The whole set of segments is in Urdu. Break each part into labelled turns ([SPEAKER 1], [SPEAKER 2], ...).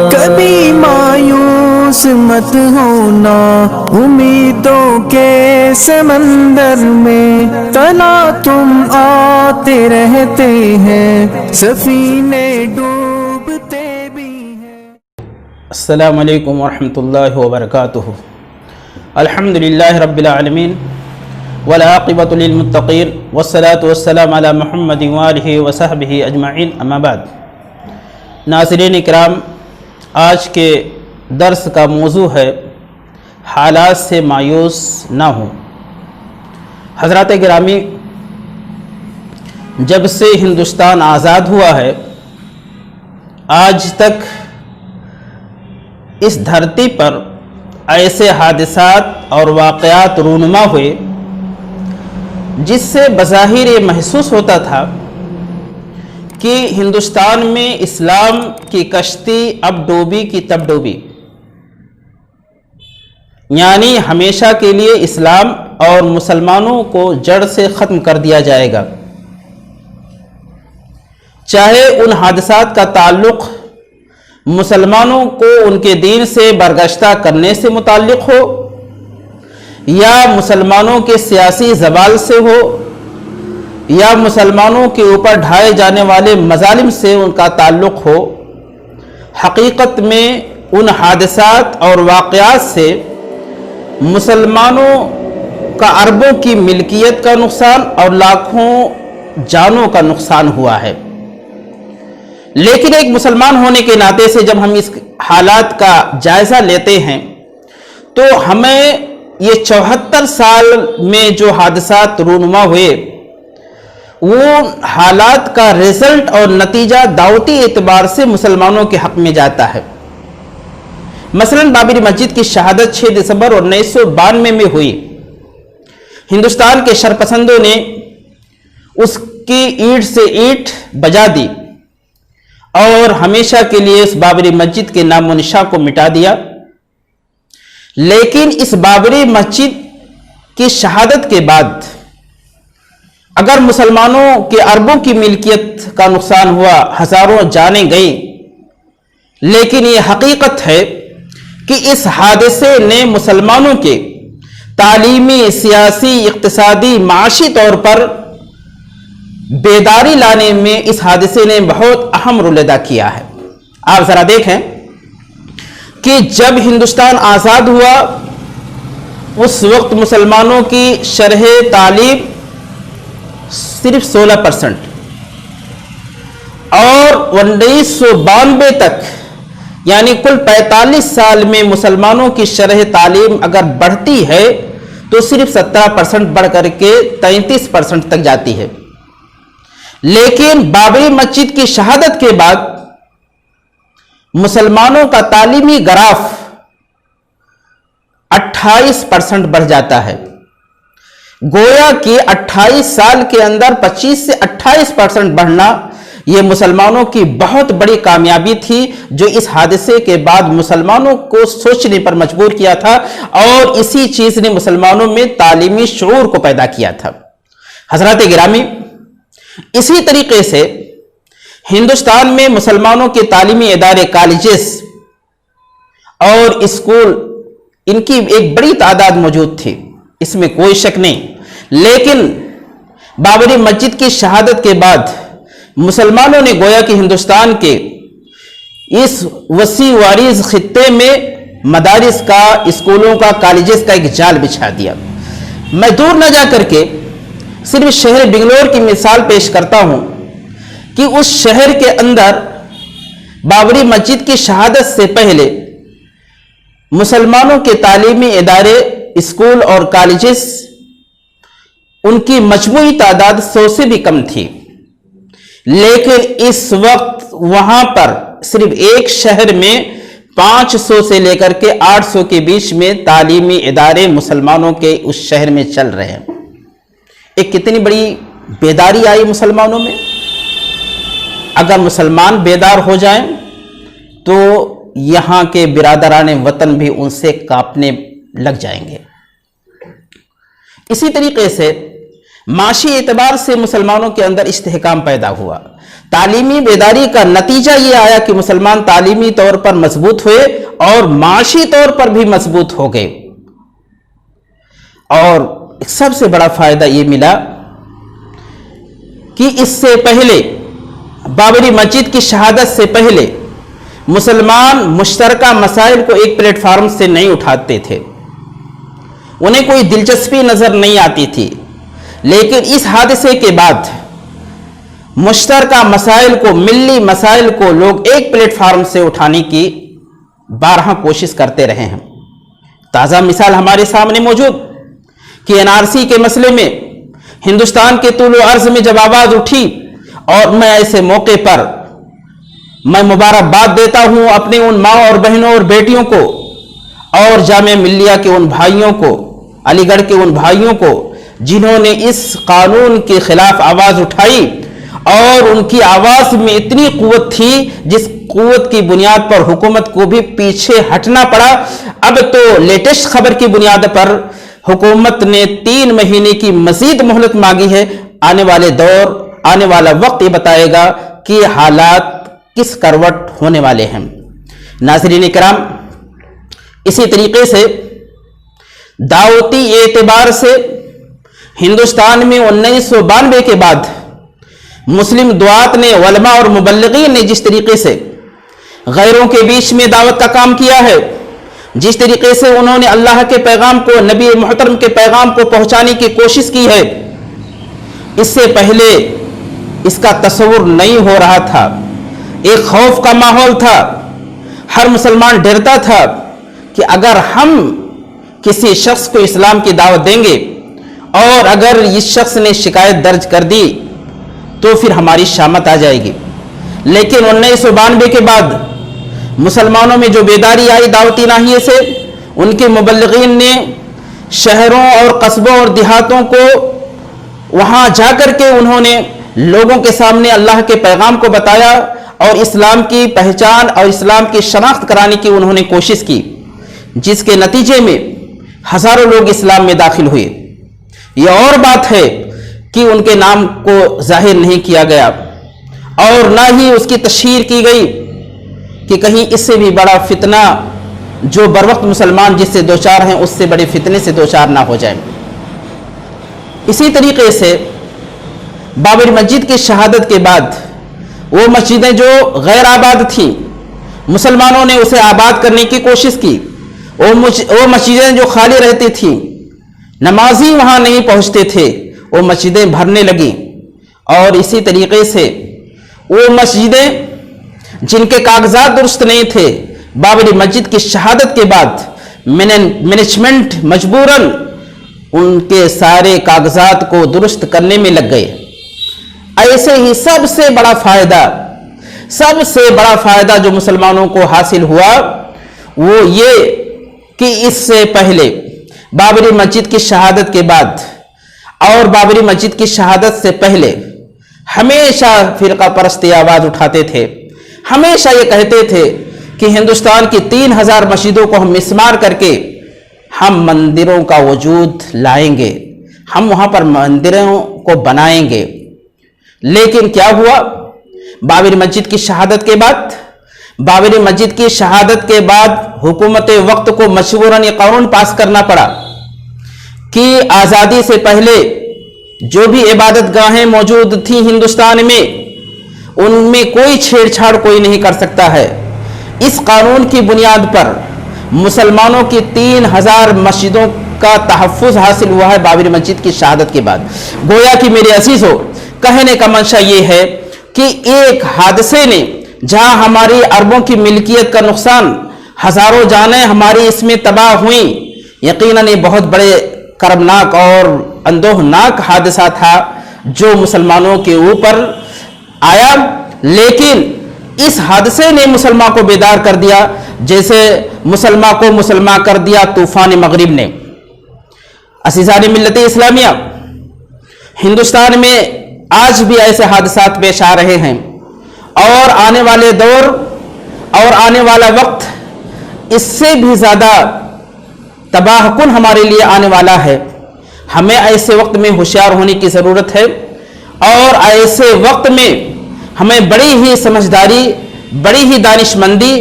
[SPEAKER 1] کبھی مایوس مت ہونا امیدوں کے سمندر میں، تلا تم آتے رہتے ہیں سفینے ڈوبتے بھی ہیں۔
[SPEAKER 2] السلام علیکم ورحمۃ اللہ وبرکاتہ۔ الحمدللہ رب العالمین والعاقبۃ للمتقین والصلاة والسلام علی محمد وآلہ وصحبہ اجمعین، اما بعد۔ ناظرین کرام، آج کے درس کا موضوع ہے حالات سے مایوس نہ ہوں۔ حضرات گرامی، جب سے ہندوستان آزاد ہوا ہے آج تک اس دھرتی پر ایسے حادثات اور واقعات رونما ہوئے جس سے بظاہر یہ محسوس ہوتا تھا کہ ہندوستان میں اسلام کی کشتی اب ڈوبی کی تب ڈوبی، یعنی ہمیشہ کے لیے اسلام اور مسلمانوں کو جڑ سے ختم کر دیا جائے گا، چاہے ان حادثات کا تعلق مسلمانوں کو ان کے دین سے برگشتہ کرنے سے متعلق ہو یا مسلمانوں کے سیاسی زوال سے ہو یا مسلمانوں کے اوپر ڈھائے جانے والے مظالم سے ان کا تعلق ہو۔ حقیقت میں ان حادثات اور واقعات سے مسلمانوں کا اربوں کی ملکیت کا نقصان اور لاکھوں جانوں کا نقصان ہوا ہے۔ لیکن ایک مسلمان ہونے کے ناطے سے جب ہم اس حالات کا جائزہ لیتے ہیں تو ہمیں یہ 74 سال میں جو حادثات رونما ہوئے وہ حالات کا رزلٹ اور نتیجہ دعوتی اعتبار سے مسلمانوں کے حق میں جاتا ہے۔ مثلا بابری مسجد کی شہادت 6 دسمبر 1992 میں ہوئی۔ ہندوستان کے شرپسندوں نے اس کی اینٹ سے اینٹ بجا دی اور ہمیشہ کے لیے اس بابری مسجد کے نام و نشان کو مٹا دیا۔ لیکن اس بابری مسجد کی شہادت کے بعد اگر مسلمانوں کے اربوں کی ملکیت کا نقصان ہوا، ہزاروں جانیں گئیں، لیکن یہ حقیقت ہے کہ اس حادثے نے مسلمانوں کے تعلیمی، سیاسی، اقتصادی، معاشی طور پر بیداری لانے میں اس حادثے نے بہت اہم رول ادا کیا ہے۔ آپ ذرا دیکھیں کہ جب ہندوستان آزاد ہوا اس وقت مسلمانوں کی شرح تعلیم صرف 16% اور 1992 تک یعنی کل 45 سال میں مسلمانوں کی شرح تعلیم اگر بڑھتی ہے تو صرف 17% بڑھ کر کے 33% تک جاتی ہے۔ لیکن بابری مسجد کی شہادت کے بعد مسلمانوں کا تعلیمی گراف 28% بڑھ جاتا ہے۔ گویا کہ 28 سال کے اندر 25 سے 28% بڑھنا یہ مسلمانوں کی بہت بڑی کامیابی تھی جو اس حادثے کے بعد مسلمانوں کو سوچنے پر مجبور کیا تھا، اور اسی چیز نے مسلمانوں میں تعلیمی شعور کو پیدا کیا تھا۔ حضرات گرامی، اسی طریقے سے ہندوستان میں مسلمانوں کے تعلیمی ادارے، کالجز اور اسکول، ان کی ایک بڑی تعداد موجود تھی، اس میں کوئی شک نہیں۔ لیکن بابری مسجد کی شہادت کے بعد مسلمانوں نے گویا کہ ہندوستان کے اس وسیع و عریض خطے میں مدارس کا، اسکولوں کا، کالجز کا ایک جال بچھا دیا۔ میں دور نہ جا کر کے صرف شہر بنگلور کی مثال پیش کرتا ہوں کہ اس شہر کے اندر بابری مسجد کی شہادت سے پہلے مسلمانوں کے تعلیمی ادارے، اسکول اور کالجز، ان کی مجموعی تعداد 100 سے بھی کم تھی، لیکن اس وقت وہاں پر صرف ایک شہر میں 500 سے لے کر کے 800 کے بیچ میں تعلیمی ادارے مسلمانوں کے اس شہر میں چل رہے ہیں۔ ایک کتنی بڑی بیداری آئی مسلمانوں میں۔ اگر مسلمان بیدار ہو جائیں تو یہاں کے برادران وطن بھی ان سے کانپنے لگ جائیں گے۔ اسی طریقے سے معاشی اعتبار سے مسلمانوں کے اندر استحکام پیدا ہوا، تعلیمی بیداری کا نتیجہ یہ آیا کہ مسلمان تعلیمی طور پر مضبوط ہوئے اور معاشی طور پر بھی مضبوط ہو گئے. اور سب سے بڑا فائدہ یہ ملا کہ اس سے پہلے بابری مسجد کی شہادت سے پہلے مسلمان مشترکہ مسائل کو ایک پلیٹ فارم سے نہیں اٹھاتے تھے، انہیں کوئی دلچسپی نظر نہیں آتی تھی. لیکن اس حادثے کے بعد مشترکہ مسائل کو، ملی مسائل کو لوگ ایک پلیٹ فارم سے اٹھانے کی بارہا کوشش کرتے رہے ہیں. تازہ مثال ہمارے سامنے موجود کہ NRC کے مسئلے میں ہندوستان کے طول و عرض میں جب آواز اٹھی، اور میں ایسے موقع پر میں مبارکباد دیتا ہوں اپنے ان ماں اور بہنوں اور بیٹیوں کو، اور جامعہ ملیہ کے ان بھائیوں کو، علی گڑھ کے ان بھائیوں کو جنہوں نے اس قانون کے خلاف آواز اٹھائی، اور ان کی آواز میں اتنی قوت تھی جس قوت کی بنیاد پر حکومت کو بھی پیچھے ہٹنا پڑا. اب تو لیٹسٹ خبر کی بنیاد پر حکومت نے 3 مہینے کی مزید مہلت مانگی ہے. آنے والے دور، آنے والا وقت یہ بتائے گا کہ حالات کس کروٹ ہونے والے ہیں. ناظرین کرام، اسی طریقے سے دعوتی اعتبار سے ہندوستان میں 1992 کے بعد مسلم دعات نے، علماء اور مبلغین نے جس طریقے سے غیروں کے بیچ میں دعوت کا کام کیا ہے، جس طریقے سے انہوں نے اللہ کے پیغام کو، نبی محترم کے پیغام کو پہنچانے کی کوشش کی ہے، اس سے پہلے اس کا تصور نہیں ہو رہا تھا. ایک خوف کا ماحول تھا، ہر مسلمان ڈرتا تھا کہ اگر ہم کسی شخص کو اسلام کی دعوت دیں گے اور اگر اس شخص نے شکایت درج کر دی تو پھر ہماری شامت آ جائے گی. لیکن 1992 کے بعد مسلمانوں میں جو بیداری آئی دعوتی ناحیے سے، ان کے مبلغین نے شہروں اور قصبوں اور دیہاتوں کو وہاں جا کر کے انہوں نے لوگوں کے سامنے اللہ کے پیغام کو بتایا اور اسلام کی پہچان اور اسلام کی شناخت کرانے کی انہوں نے کوشش کی، جس کے نتیجے میں ہزاروں لوگ اسلام میں داخل ہوئے. یہ اور بات ہے کہ ان کے نام کو ظاہر نہیں کیا گیا اور نہ ہی اس کی تشہیر کی گئی کہ کہیں اس سے بھی بڑا فتنہ جو بروقت مسلمان جس سے دوچار ہیں اس سے بڑے فتنے سے دوچار نہ ہو جائے. اسی طریقے سے بابری مسجد کی شہادت کے بعد وہ مسجدیں جو غیر آباد تھیں، مسلمانوں نے اسے آباد کرنے کی کوشش کی. وہ مسجدیں جو خالی رہتی تھیں، نمازی وہاں نہیں پہنچتے تھے، وہ مسجدیں بھرنے لگیں. اور اسی طریقے سے وہ مسجدیں جن کے کاغذات درست نہیں تھے، بابری مسجد کی شہادت کے بعد مینجمنٹ مجبوراً ان کے سارے کاغذات کو درست کرنے میں لگ گئے. ایسے ہی سب سے بڑا فائدہ جو مسلمانوں کو حاصل ہوا وہ یہ کہ اس سے پہلے بابری مسجد کی شہادت کے بعد اور بابری مسجد کی شہادت سے پہلے ہمیشہ فرقہ پرستی آواز اٹھاتے تھے، ہمیشہ یہ کہتے تھے کہ ہندوستان کی 3000 مسجدوں کو ہم مسمار کر کے ہم مندروں کا وجود لائیں گے، ہم وہاں پر مندروں کو بنائیں گے. لیکن کیا ہوا؟ بابری مسجد کی شہادت کے بعد حکومت وقت کو مجبوراً یہ قانون پاس کرنا پڑا کہ آزادی سے پہلے جو بھی عبادت گاہیں موجود تھیں ہندوستان میں، ان میں کوئی چھیڑ چھاڑ کوئی نہیں کر سکتا ہے. اس قانون کی بنیاد پر مسلمانوں کی 3000 مسجدوں کا تحفظ حاصل ہوا ہے بابری مسجد کی شہادت کے بعد. گویا کہ میرے عزیزو، کہنے کا منشا یہ ہے کہ ایک حادثے نے جہاں ہماری اربوں کی ملکیت کا نقصان، ہزاروں جانیں ہماری اس میں تباہ ہوئیں، یقیناً یہ بہت بڑے کربناک اور اندوہناک حادثہ تھا جو مسلمانوں کے اوپر آیا. لیکن اس حادثے نے مسلمان کو بیدار کر دیا جیسے مسلمان کو مسلمان کر دیا طوفان مغرب نے. عزیزان ملت اسلامیہ، ہندوستان میں آج بھی ایسے حادثات پیش آ رہے ہیں اور آنے والے دور اور آنے والا وقت اس سے بھی زیادہ تباہ کن ہمارے لیے آنے والا ہے. ہمیں ایسے وقت میں ہوشیار ہونے کی ضرورت ہے اور ایسے وقت میں ہمیں بڑی ہی سمجھداری، بڑی ہی دانشمندی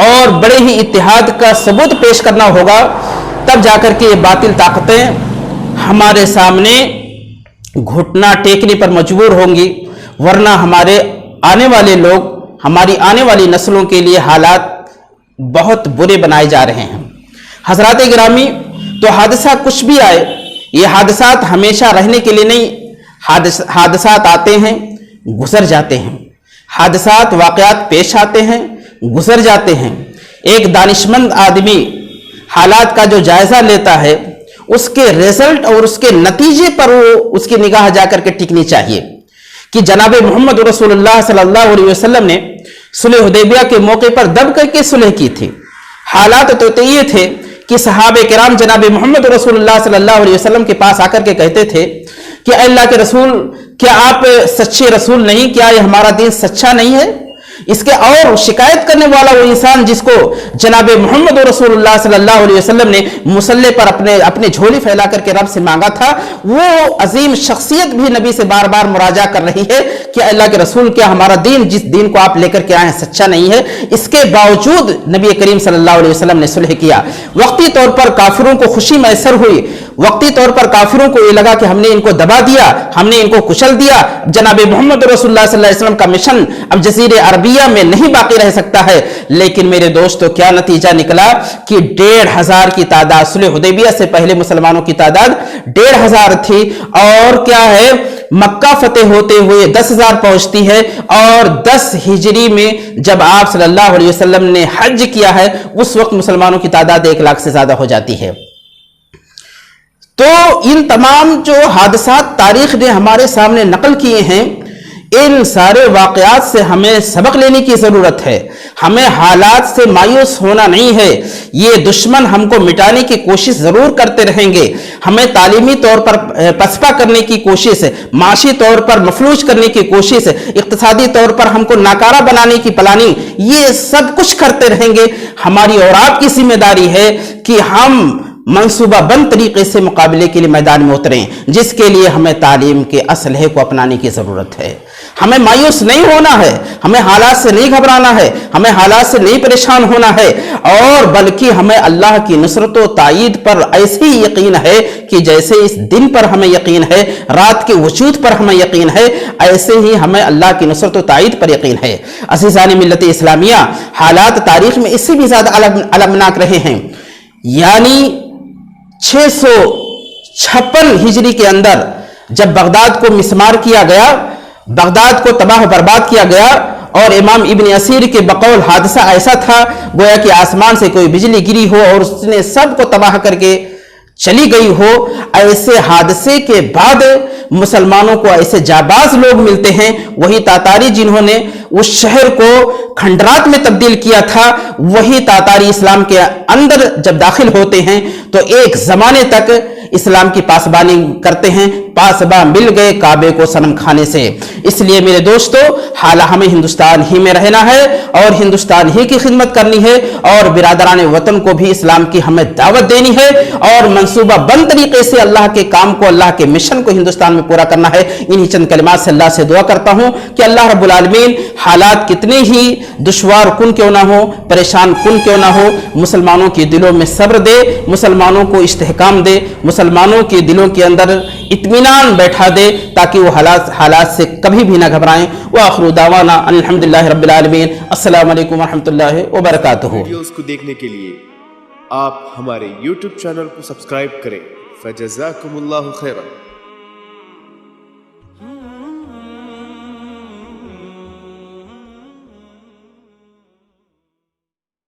[SPEAKER 2] اور بڑے ہی اتحاد کا ثبوت پیش کرنا ہوگا، تب جا کر کے یہ باطل طاقتیں ہمارے سامنے گھٹنا ٹیکنے پر مجبور ہوں گی، ورنہ ہمارے آنے والے لوگ، ہماری آنے والی نسلوں کے لیے حالات بہت برے بنائے جا رہے ہیں۔ حضرات گرامی، تو حادثہ کچھ بھی آئے، یہ حادثات ہمیشہ رہنے کے لیے نہیں، حادثات آتے ہیں گزر جاتے ہیں، حادثات واقعات پیش آتے ہیں گزر جاتے ہیں۔ ایک دانشمند آدمی حالات کا جو جائزہ لیتا ہے، اس کے رزلٹ اور اس کے نتیجے پر وہ اس کی نگاہ جا کر کے ٹکنی چاہیے کہ جناب محمد رسول اللہ صلی اللہ علیہ وسلم نے صلح حدیبیہ کے موقع پر دب کر کے صلح کی تھی۔ حالات تو یہ تھے کہ صحابہ کرام جناب محمد رسول اللہ صلی اللہ علیہ وسلم کے پاس آ کر کے کہتے تھے کہ اے اللہ کے رسول، کیا آپ سچے رسول نہیں؟ کیا یہ ہمارا دین سچا نہیں ہے؟ اس کے اور شکایت کرنے والا وہ انسان جس کو جناب محمد رسول اللہ صلی اللہ علیہ وسلم نے مصلی پر اپنے جھولی پھیلا کر کے رب سے مانگا تھا، وہ عظیم شخصیت بھی نبی سے بار بار مراجعہ کر رہی ہے کہ اللہ کے رسول، کیا ہمارا دین، جس دین کو آپ لے کر کے آئے ہیں، سچا نہیں ہے؟ اس کے باوجود نبی کریم صلی اللہ علیہ وسلم نے صلح کیا۔ وقتی طور پر کافروں کو خوشی میسر ہوئی، وقتی طور پر کافروں کو یہ لگا کہ ہم نے ان کو دبا دیا، ہم نے ان کو کچل دیا، جناب محمد رسول اللہ صلی اللہ علیہ وسلم کا مشن اب جزیرہ عربیہ میں نہیں باقی رہ سکتا ہے۔ لیکن میرے دوستو، کیا نتیجہ نکلا کہ 1,500 کی تعداد، صلح حدیبیہ سے پہلے مسلمانوں کی تعداد 1,500 تھی، اور کیا ہے، مکہ فتح ہوتے ہوئے 10,000 پہنچتی ہے، اور 10 ہجری میں جب آپ صلی اللہ علیہ وسلم نے حج کیا ہے، اس وقت مسلمانوں کی تعداد 1 لاکھ سے زیادہ ہو جاتی ہے۔ تو ان تمام جو حادثات تاریخ نے ہمارے سامنے نقل کیے ہیں، ان سارے واقعات سے ہمیں سبق لینے کی ضرورت ہے۔ ہمیں حالات سے مایوس ہونا نہیں ہے۔ یہ دشمن ہم کو مٹانے کی کوشش ضرور کرتے رہیں گے، ہمیں تعلیمی طور پر پسپا کرنے کی کوشش، معاشی طور پر مفلوج کرنے کی کوشش، اقتصادی طور پر ہم کو ناکارہ بنانے کی پلاننگ، یہ سب کچھ کرتے رہیں گے۔ ہماری اور آپ کی ذمہ داری ہے کہ ہم منصوبہ بند طریقے سے مقابلے کے لیے میدان میں اتریں، جس کے لیے ہمیں تعلیم کے اسلحے کو اپنانے کی ضرورت ہے۔ ہمیں مایوس نہیں ہونا ہے، ہمیں حالات سے نہیں گھبرانا ہے، ہمیں حالات سے نہیں پریشان ہونا ہے، اور بلکہ ہمیں اللہ کی نصرت و تائید پر ایسے ہی یقین ہے کہ جیسے اس دن پر ہمیں یقین ہے، رات کے وجود پر ہمیں یقین ہے، ایسے ہی ہمیں اللہ کی نصرت و تائید پر یقین ہے۔ عزیزان ملت اسلامیہ، حالات تاریخ میں اس سے بھی زیادہ المناک رہے ہیں۔ یعنی 656 ہجری کے اندر جب بغداد کو مسمار کیا گیا، بغداد کو تباہ و برباد کیا گیا، اور امام ابن اسیر کے بقول حادثہ ایسا تھا گویا کہ آسمان سے کوئی بجلی گری ہو اور اس نے سب کو تباہ کر کے چلی گئی ہو۔ ایسے حادثے کے بعد مسلمانوں کو ایسے جاباز لوگ ملتے ہیں، وہی تاتاری جنہوں نے اس شہر کو کھنڈرات میں تبدیل کیا تھا، وہی تاتاری اسلام کے اندر جب داخل ہوتے ہیں تو ایک زمانے تک اسلام کی پاسبانی کرتے ہیں۔ پاسباں مل گئے کعبے کو صنم کھانے سے۔ اس لیے میرے دوستو، حالہ ہمیں ہندوستان ہی میں رہنا ہے اور ہندوستان ہی کی خدمت کرنی ہے، اور برادران وطن کو بھی اسلام کی ہمیں دعوت دینی ہے، اور منصوبہ بند طریقے سے اللہ کے کام کو، اللہ کے مشن کو ہندوستان میں پورا کرنا ہے۔ انہی چند کلمات سے اللہ سے دعا کرتا ہوں کہ اللہ رب العالمین حالات کتنے ہی دشوار کن کیوں نہ ہو، پریشان کن کیوں نہ ہو، مسلمانوں کے دلوں میں صبر دے، مسلمانوں کو استحکام دے، مسلمانوں کے دلوں کے اندر اطمینان بیٹھا دے، تاکہ وہ حالات سے کبھی بھی نہ گھبرائیں۔ وآخر دعوانا الحمدللہ رب العالمین۔ السلام علیکم ورحمۃ اللہ وبرکاتہ۔
[SPEAKER 3] ویڈیوز کو دیکھنے کے لیے آپ ہمارے YouTube چینل کو سبسکرائب کریں۔ فجزاکم اللہ خیرا۔